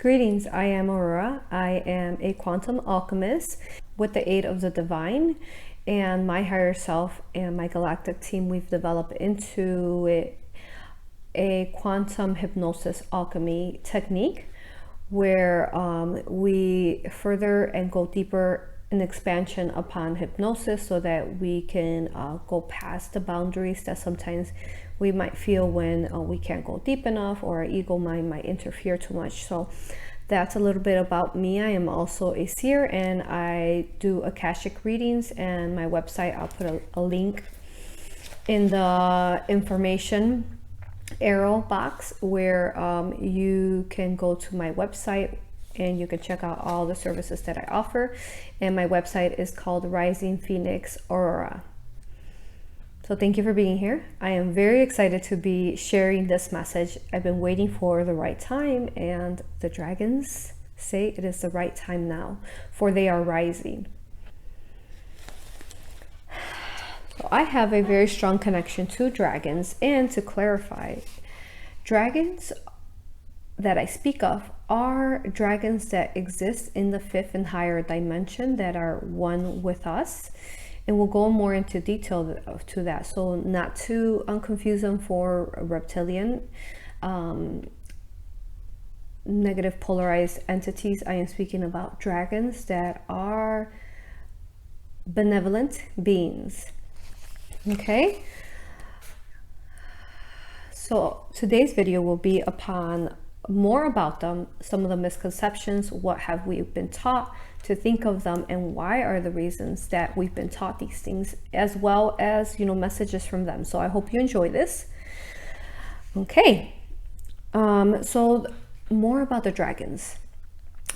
Greetings, I am Aurora. I am a quantum alchemist with the aid of the divine, and my higher self and my galactic team, we've developed into a quantum hypnosis alchemy technique where we further and go deeper in expansion upon hypnosis so that we can go past the boundaries that sometimes we might feel when we can't go deep enough, or our ego mind might interfere too much. So that's a little bit about me. I am also a seer, and I do Akashic readings, and my website, I'll put a link in the information arrow box where you can go to my website and you can check out all the services that I offer. And my website is called Rising Phoenix Aurora. So thank you for being here. I am very excited to be sharing this message. I've been waiting for the right time, and the dragons say it is the right time now, for they are rising. So I have a very strong connection to dragons, and to clarify, dragons that I speak of are dragons that exist in the fifth and higher dimension that are one with us. And we'll go more into detail to that, so not to unconfuse them for reptilian, negative polarized entities. I am speaking about dragons that are benevolent beings. Okay, so today's video will be upon more about them, some of the misconceptions, what have we been taught to think of them, and why are the reasons that we've been taught these things, as well as, you know, messages from them. So I hope you enjoy this. Okay, so more about the dragons.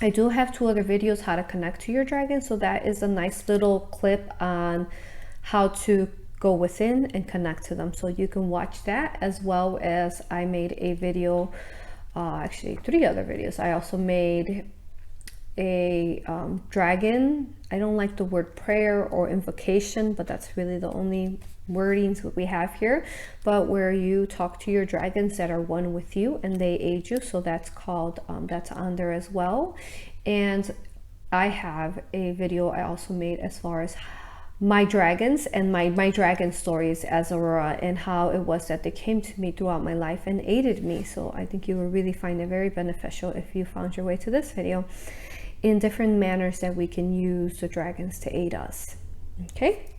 I do have 2 other videos how to connect to your dragon, so that is a nice little clip on how to go within and connect to them, so you can watch that, as well as I made a video, actually 3 other videos. I also made a dragon, I don't like the word prayer or invocation, but that's really the only wordings that we have here, but where you talk to your dragons that are one with you and they aid you. So that's called, that's on there as well. And I have a video I also made as far as my dragons and my dragon stories as Aurora, and how it was that they came to me throughout my life and aided me. So I think you will really find it very beneficial if you found your way to this video, in different manners that we can use the dragons to aid us. Okay,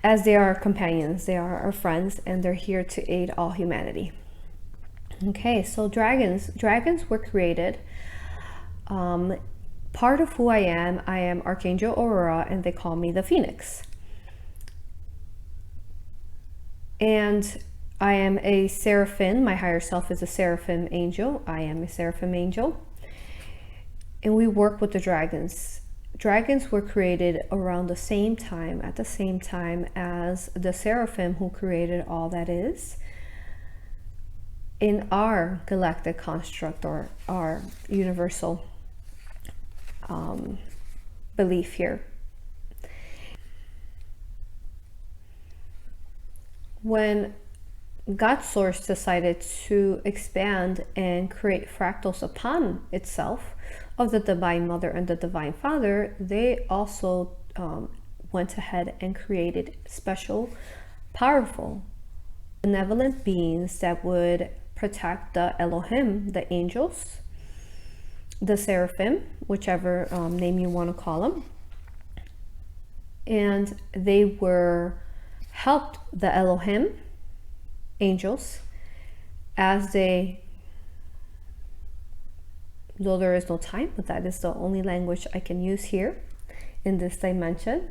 as they are our companions, they are our friends, and they're here to aid all humanity. Okay, so dragons were created. Part of who I am Archangel Aurora, and they call me the Phoenix. And I am a seraphim. My higher self is a seraphim angel. I am a seraphim angel. And we work with the dragons. Dragons were created around the same time, at the same time as the seraphim who created all that is in our galactic construct, or our universal belief here. When God Source decided to expand and create fractals upon itself of the Divine Mother and the Divine Father, they also went ahead and created special, powerful, benevolent beings that would protect the Elohim, the angels, the seraphim, whichever name you want to call them. And they were helped the Elohim, angels, as they, though there is no time, but that is the only language I can use here in this dimension,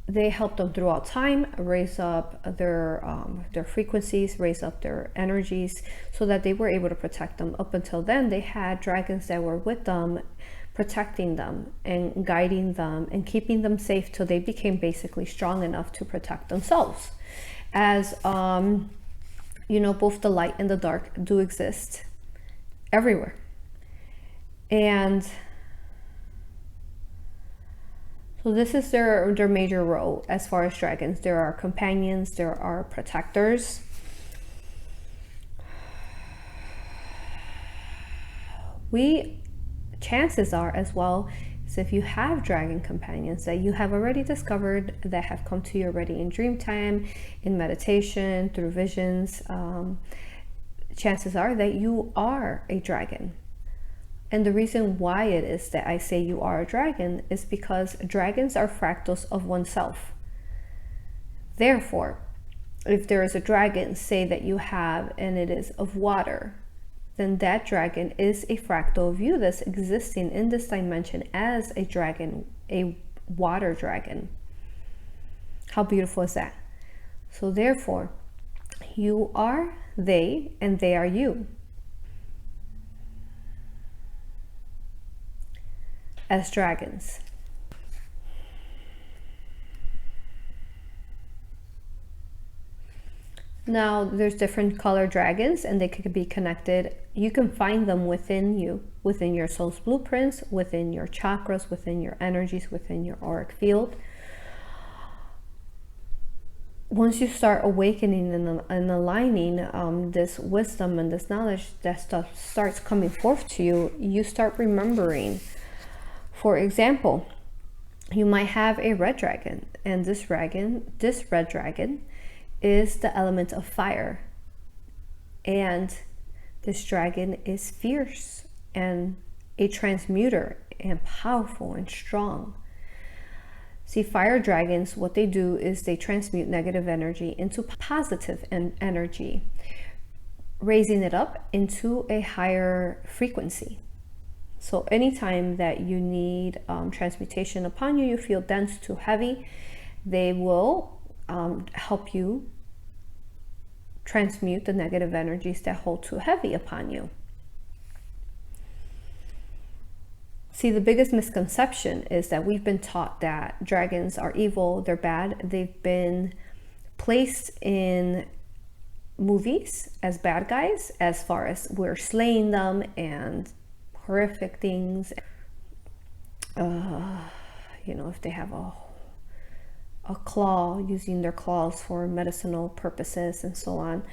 they helped them throughout time raise up their frequencies, raise up their energies, so that they were able to protect them. Up until then, they had dragons that were with them, protecting them and guiding them and keeping them safe till they became basically strong enough to protect themselves. As you know, both the light and the dark do exist everywhere. And so this is their major role as far as dragons. There are companions, there are protectors, chances are as well, is if you have dragon companions that you have already discovered, that have come to you already in dream time, in meditation, through visions, chances are that you are a dragon. And the reason why it is that I say you are a dragon is because dragons are fractals of oneself. Therefore, if there is a dragon, say that you have, and it is of water, then that dragon is a fractal of you that's existing in this dimension as a dragon, a water dragon. How beautiful is that? So therefore, you are they, and they are you. As dragons. Now, there's different color dragons, and they could be connected. You can find them within you, within your soul's blueprints, within your chakras, within your energies, within your auric field. Once you start awakening and aligning this wisdom and this knowledge, that stuff starts coming forth to you, you start remembering. For example, you might have a red dragon, and this red dragon is the element of fire, and this dragon is fierce and a transmuter and powerful and strong. See, fire dragons, what they do is they transmute negative energy into positive energy, raising it up into a higher frequency. So anytime that you need transmutation upon you, you feel dense, too heavy, they will help you transmute the negative energies that hold too heavy upon you. See, the biggest misconception is that we've been taught that dragons are evil, they're bad. They've been placed in movies as bad guys, as far as we're slaying them and horrific things. You know, if they have a claw, using their claws for medicinal purposes and so on.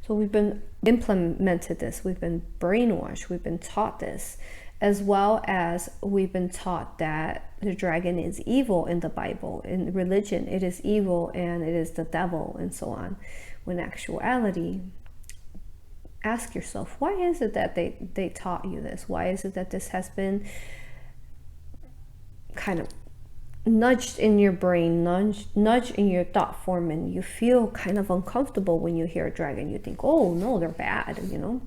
So we've been implemented this, we've been brainwashed, we've been taught this, as well as we've been taught that the dragon is evil in the Bible. In religion, it is evil and it is the devil and so on. When in actuality, ask yourself, why is it that they taught you this? Why is it that this has been kind of nudged in your brain, nudged in your thought form, and you feel kind of uncomfortable when you hear a dragon? You think, oh no, they're bad, you know?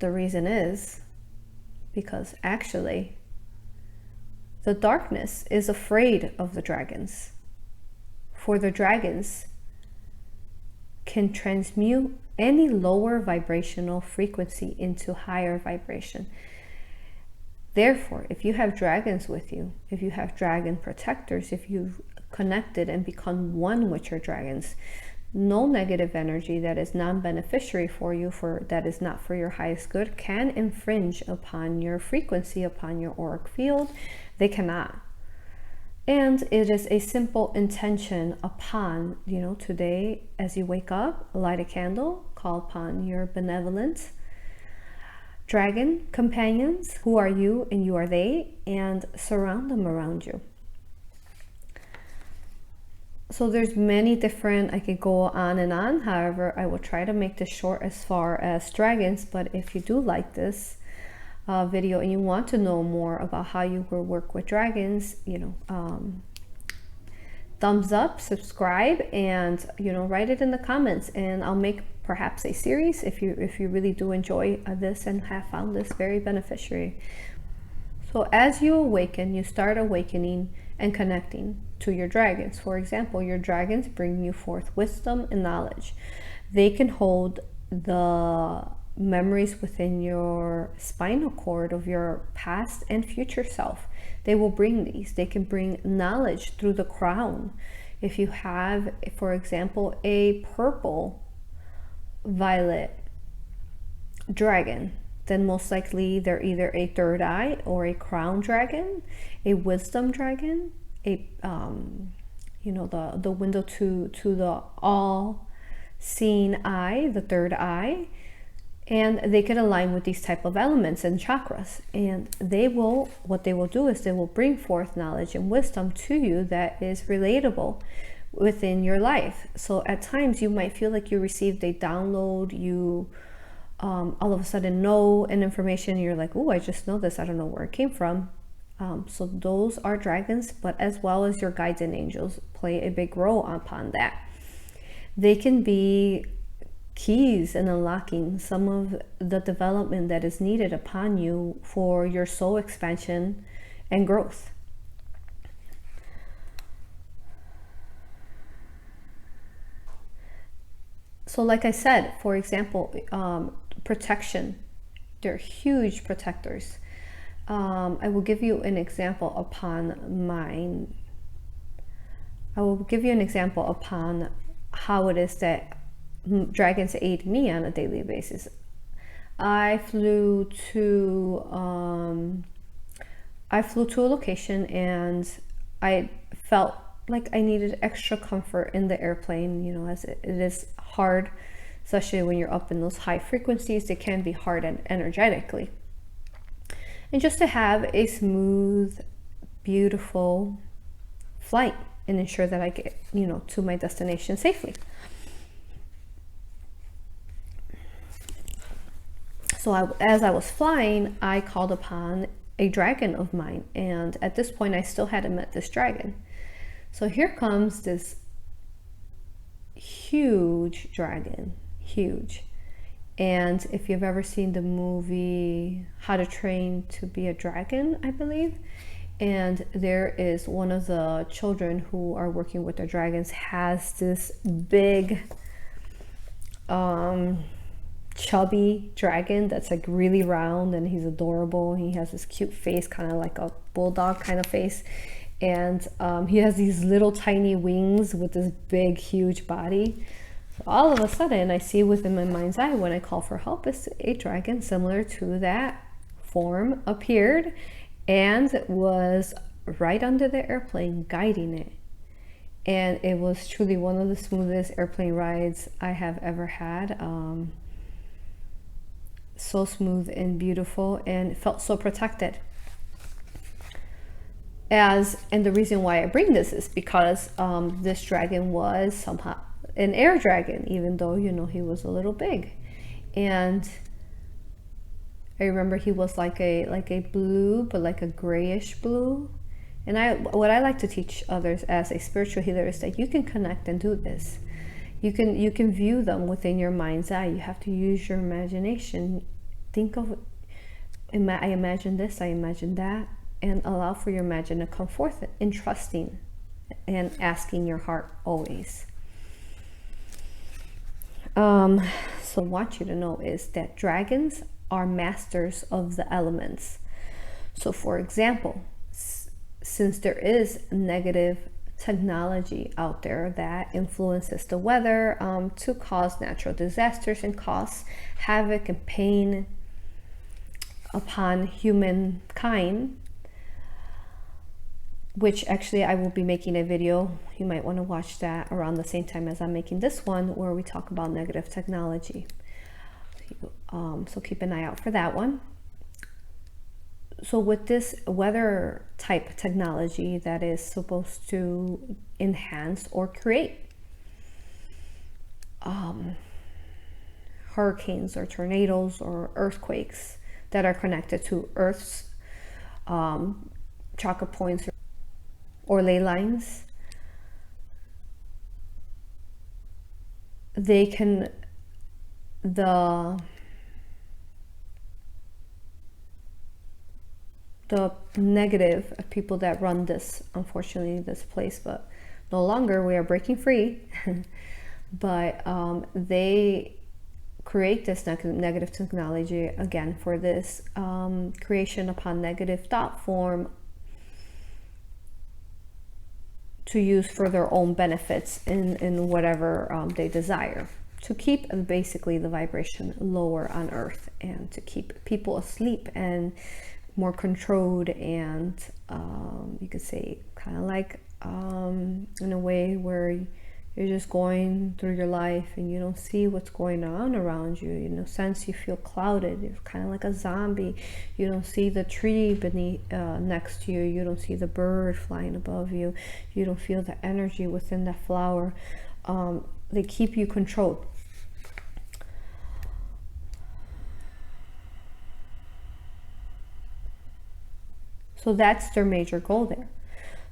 The reason is because actually the darkness is afraid of the dragons. For the dragons can transmute any lower vibrational frequency into higher vibration. Therefore, if you have dragons with you, if you have dragon protectors, if you've connected and become one with your dragons, no negative energy that is non-beneficiary for you, that is not for your highest good, can infringe upon your frequency, upon your auric field. They cannot. And it is a simple intention upon, you know, today as you wake up, light a candle, call upon your benevolent dragon companions, who are you and you are they, and surround them around you. So there's many different, I could go on and on. However, I will try to make this short as far as dragons. But if you do like this video and you want to know more about how you will work with dragons, you know, thumbs up, subscribe, and, you know, write it in the comments, and I'll make perhaps a series if you really do enjoy this and have found this very beneficiary. So as you awaken, you start awakening and connecting to your dragons. For example, your dragons bring you forth wisdom and knowledge. They can hold the memories within your spinal cord of your past and future self. They will bring these. They can bring knowledge through the crown. If you have, for example, a purple violet dragon, then most likely they're either a third eye or a crown dragon, a wisdom dragon, a you know, the window to the all seeing eye, the third eye, And they can align with these type of elements and chakras, and what they will do is they will bring forth knowledge and wisdom to you that is relatable within your life. So at times you might feel like you received a download, you all of a sudden know an information, and you're like, oh, I just know this, I don't know where it came from. So those are dragons, but as well as your guides and angels play a big role upon that. They can be keys in unlocking some of the development that is needed upon you for your soul expansion and growth. So like I said, for example, protection, they're huge protectors. I will give you an example upon mine. I will give you an example upon how it is that dragons aid me on a daily basis. I flew to a location, and I felt like I needed extra comfort in the airplane, you know, as it is hard, especially when you're up in those high frequencies. It can be hard and energetically. And just to have a smooth, beautiful flight and ensure that I get, you know, to my destination safely. So as I was flying, I called upon a dragon of mine, and at this point I still hadn't met this dragon. So here comes this huge dragon, huge. And if you've ever seen the movie How to Train to Be a Dragon, I believe, and there is one of the children who are working with the dragons has this big chubby dragon that's like really round, and he's adorable. He has this cute face, kind of like a bulldog kind of face, and he has these little tiny wings with this big huge body. So all of a sudden I see within my mind's eye, when I call for help, is a dragon similar to that form appeared and was right under the airplane guiding it. And it was truly one of the smoothest airplane rides I have ever had. So smooth and beautiful, and felt so protected. And the reason why I bring this is because this dragon was somehow an air dragon, even though, you know, he was a little big. And I remember he was like a blue, but like a grayish blue. And what I like to teach others as a spiritual healer is that you can connect and do this. You can view them within your mind's eye. You have to use your imagination. Think of, I imagine this, I imagine that, and allow for your imagination to come forth in trusting and asking your heart always. So what I want you to know is that dragons are masters of the elements. So for example, since there is negative technology out there that influences the weather to cause natural disasters and cause havoc and pain upon humankind, which actually I will be making a video, you might want to watch that around the same time as I'm making this one, where we talk about negative technology. So keep an eye out for that one. So with this weather type technology that is supposed to enhance or create hurricanes or tornadoes or earthquakes that are connected to Earth's chakra points or ley lines, they can, the negative people that run this, unfortunately, this place, but no longer, we are breaking free. But they create this negative technology again for this creation upon negative thought form to use for their own benefits in whatever they desire, to keep basically the vibration lower on Earth and to keep people asleep and more controlled, and you could say kind of like in a way where You're just going through your life and you don't see what's going on around you. In a sense, you feel clouded. You're kind of like a zombie. You don't see the tree beneath, next to you. You don't see the bird flying above you. You don't feel the energy within that flower. They keep you controlled. So that's their major goal there.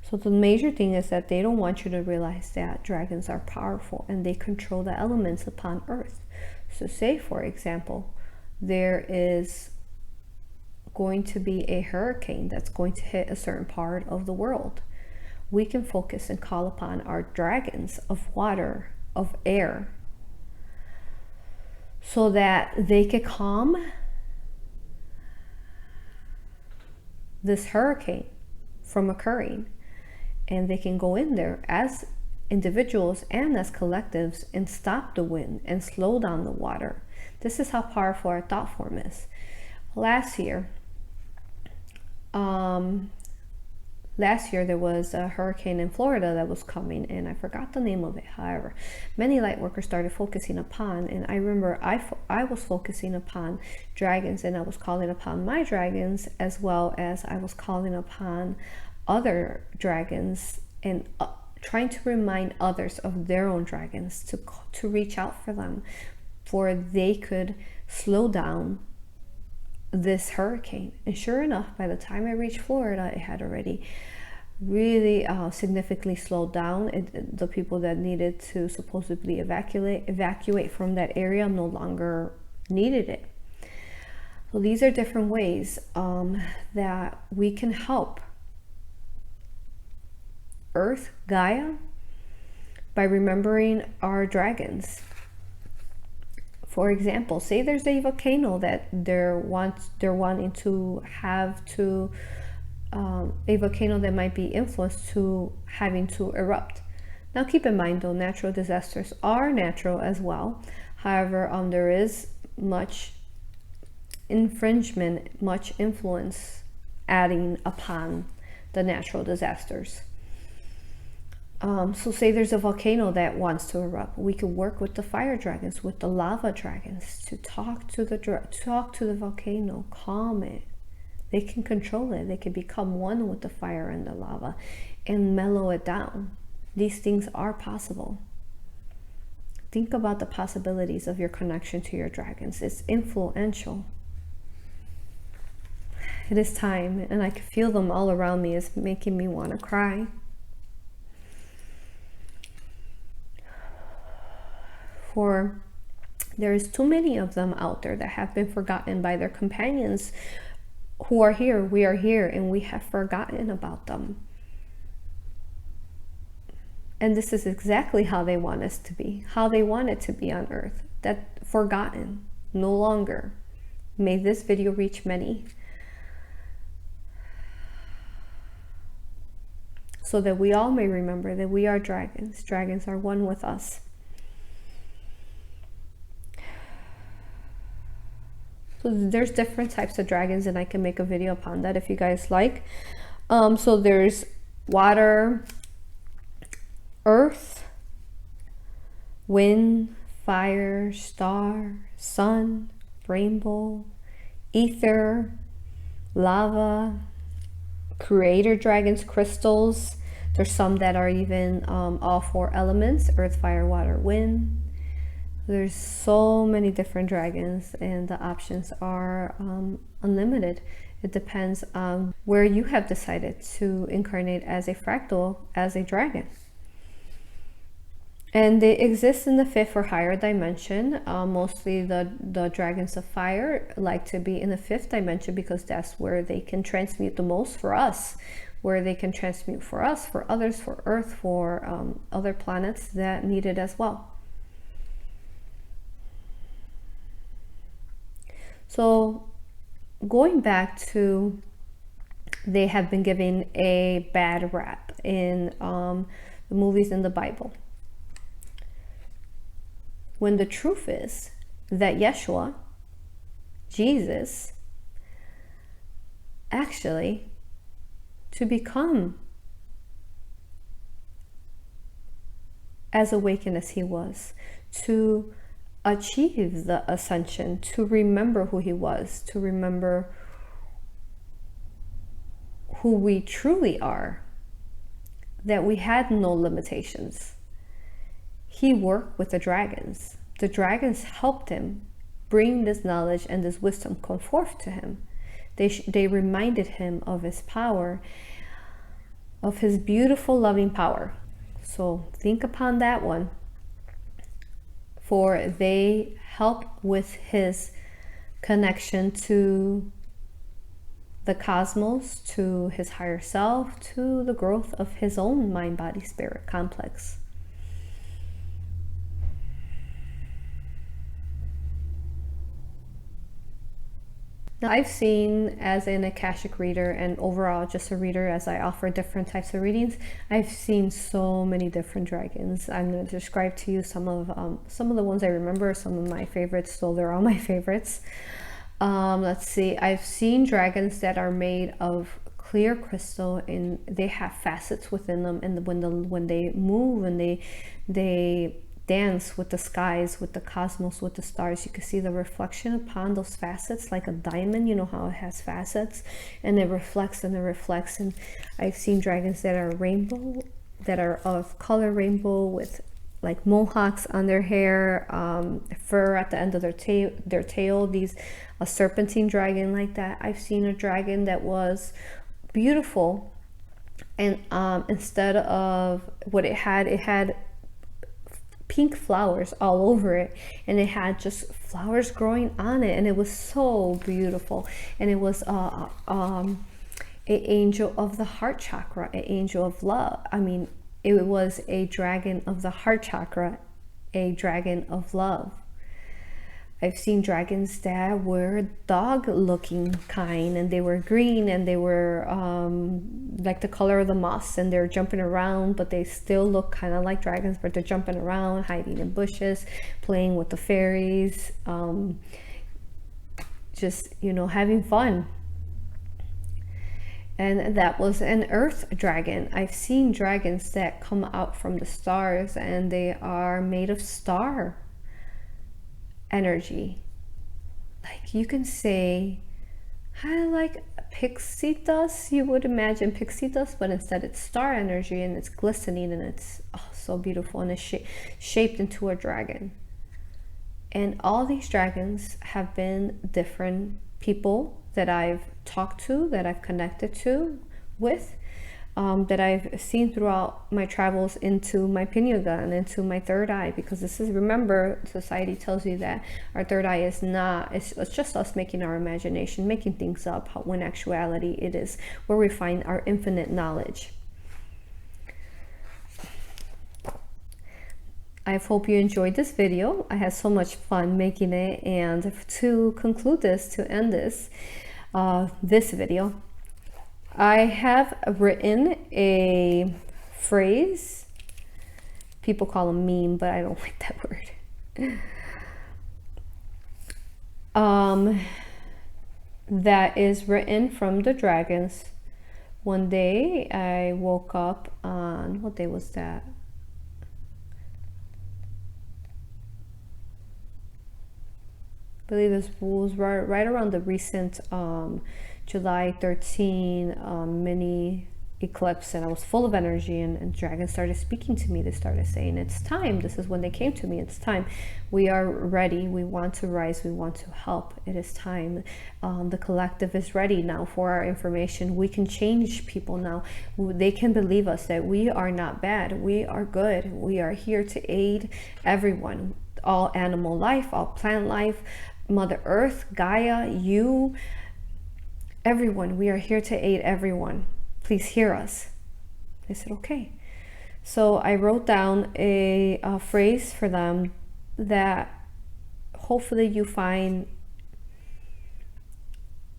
So the major thing is that they don't want you to realize that dragons are powerful and they control the elements upon Earth. So say, for example, there is going to be a hurricane that's going to hit a certain part of the world. We can focus and call upon our dragons of water, of air, so that they could calm this hurricane from occurring. And they can go in there as individuals and as collectives and stop the wind and slow down the water. This is how powerful our thought form is. Last year there was a hurricane in Florida that was coming, and I forgot the name of it. However, many light workers started focusing upon, and I remember I was focusing upon dragons, and I was calling upon my dragons, as well as I was calling upon other dragons, and trying to remind others of their own dragons to reach out for them, for they could slow down this hurricane. And sure enough, by the time I reached Florida, it had already really significantly slowed down. The people that needed to supposedly evacuate from that area no longer needed it. So these are different ways that we can help Earth, Gaia, by remembering our dragons. For example, say there's a volcano that they're wanting to have to a volcano that might be influenced to having to erupt. Now keep in mind though, natural disasters are natural as well. However, there is much infringement, much influence adding upon the natural disasters. So say there's a volcano that wants to erupt. We could work with the fire dragons, with the lava dragons, to talk to the volcano, calm it. They can control it. They can become one with the fire and the lava and mellow it down. These things are possible. Think about the possibilities of your connection to your dragons. It's influential. It is time, and I can feel them all around me. It's making me want to cry. For there is too many of them out there that have been forgotten by their companions who are here. We are here, and we have forgotten about them. And this is exactly how they want us to be, how they want it to be on Earth. That forgotten, no longer. May this video reach many, so that we all may remember that we are dragons. Dragons are one with us. So there's different types of dragons, and I can make a video upon that if you guys like. So there's water, earth, wind, fire, star, sun, rainbow, ether, lava, creator dragons, crystals. There's some that are even all four elements: earth, fire, water, wind. There's so many different dragons, and the options are unlimited. It depends on where you have decided to incarnate as a fractal, as a dragon. And they exist in the fifth or higher dimension. Mostly the dragons of fire like to be in the fifth dimension, because that's where they can transmute the most for us, where they can transmute for us, for others, for Earth, for other planets that need it as well. So going back to, they have been given a bad rap in the movies in the Bible, when the truth is that Yeshua, Jesus, actually, to become as awakened as he was, to achieve the ascension, to remember who he was, to remember who we truly are, that we had no limitations. He worked with the dragons. The dragons helped him bring this knowledge and this wisdom come forth to him. They reminded him of his power, of his beautiful loving power. So think upon that one. For they help with his connection to the cosmos, to his higher self, to the growth of his own mind, body, spirit complex. Now, I've seen, as an Akashic reader and overall just a reader, as I offer different types of readings, I've seen so many different dragons. I'm going to describe to you some of the ones I remember, some of my favorites, so they're all my favorites. Let's see, I've seen dragons that are made of clear crystal, and they have facets within them, and when they move and they dance with the skies, with the cosmos, with the stars, you can see the reflection upon those facets, like a diamond. You know how it has facets, and it reflects and it reflects. And I've seen dragons that are rainbow, that are of color rainbow, with like mohawks on their hair, fur at the end of their tail, a serpentine dragon like that. I've seen a dragon that was beautiful, and instead of what it had pink flowers all over it, and it had just flowers growing on it, and it was so beautiful. And it was an angel of the heart chakra, an angel of love. I mean, it was a dragon of the heart chakra, a dragon of love. I've seen dragons that were dog looking kind, and they were green, and they were like the color of the moss, and they're jumping around, but they still look kind of like dragons, but they're jumping around, hiding in bushes, playing with the fairies, just, you know, having fun. And that was an earth dragon. I've seen dragons that come out from the stars, and they are made of star energy. Like, you can say kind of like pixie dust. You would imagine pixie dust, but instead it's star energy, and it's glistening, and it's so beautiful, and it's shaped into a dragon. And all these dragons have been different people that I've talked to, that I've connected with, that I've seen throughout my travels into my pineal gland, into my third eye. Because this is, remember, society tells you that our third eye is not, it's just us making our imagination, making things up, when actuality it is where we find our infinite knowledge. I hope you enjoyed this video. I had so much fun making it. And to conclude this, to end this video, I have written a phrase. People call them meme, but I don't like that word. That is written from the dragons. One day I woke up on, what day was that? I believe this was right around the recent July 13 mini eclipse, and I was full of energy, and dragons started speaking to me. They started saying, it's time. This is when they came to me. It's time. We are ready. We want to rise. We want to help. It is time. The collective is ready now for our information. We can change people now. They can believe us, that we are not bad. We are good. We are here to aid everyone. All animal life, all plant life, Mother Earth, Gaia, you, everyone. We are here to aid everyone. Please hear us. I said, okay. So I wrote down a phrase for them that hopefully you find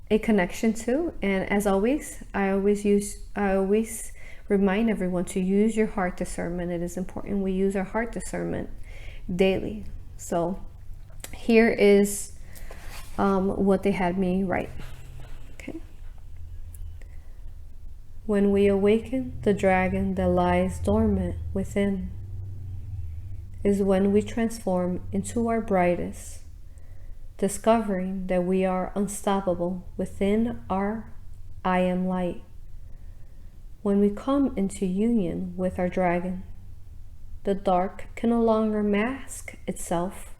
a connection to. And as always, I always remind everyone to use your heart discernment. It is important we use our heart discernment daily. So here is what they had me write. Okay. When we awaken the dragon that lies dormant within, is when we transform into our brightest, discovering that we are unstoppable within our I am light. When we come into union with our dragon, the dark can no longer mask itself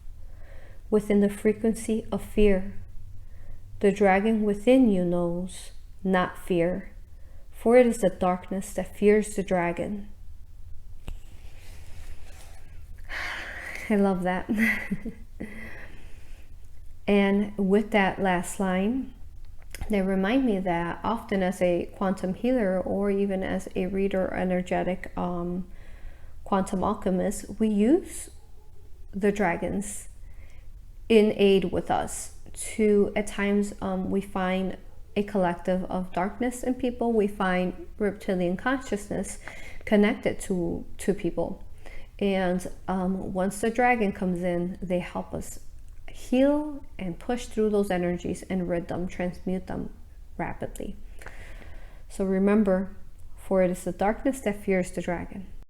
within the frequency of fear. The dragon within you knows, not fear, for it is the darkness that fears the dragon. I love that. And with that last line, they remind me that often as a quantum healer or even as a reader, energetic quantum alchemist, we use the dragons in aid with us to, at times, we find a collective of darkness in people. We find reptilian consciousness connected to people. And once the dragon comes in, they help us heal and push through those energies and rid them, transmute them rapidly. So remember, for it is the darkness that fears the dragon.